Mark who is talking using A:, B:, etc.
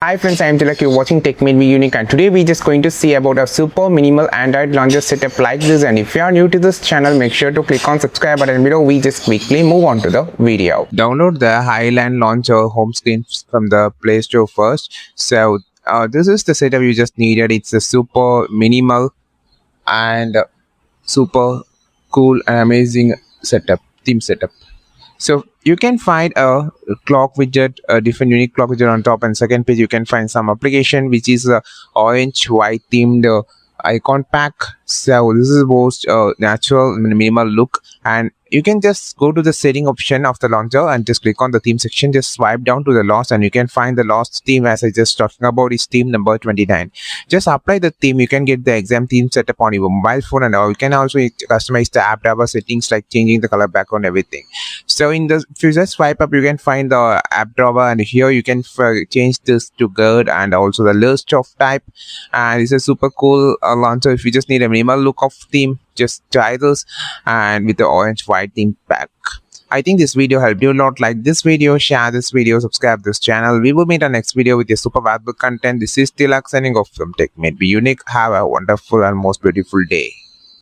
A: Hi friends, I am Tilak. You're watching Tech Made Me Unique, and today we're just going to see about a super minimal Android launcher setup like this. And if you are new to this channel, make sure to click on subscribe button below. We just quickly move on to the video. Download the Highland launcher home screen from the Play Store first. So this is the setup you just needed. It's a super minimal and super cool and amazing theme setup. So you can find a clock widget, a different unique clock widget on top, and second page you can find some application which is a orange white themed icon pack. So this is most natural minimal look, and you can just go to the setting option of the launcher and just click on the theme section. Just swipe down to the last, and you can find the last theme as I just talking about is theme number 29. Just apply the theme. You can get the exam theme setup on your mobile phone, and you can also customize the app driver settings like changing the color background, everything. So if you just swipe up, you can find the app drawer, and here you can change this to good and also the list of type. And it's a super cool launcher. If you just need a minimal look of theme, just try this, and with the orange white theme pack. I think this video helped you a lot. Like this video, share this video, subscribe this channel. We will meet our next video with a super valuable content. This is Tilak signing off from Tech Made Me Unique. Have a wonderful and most beautiful day.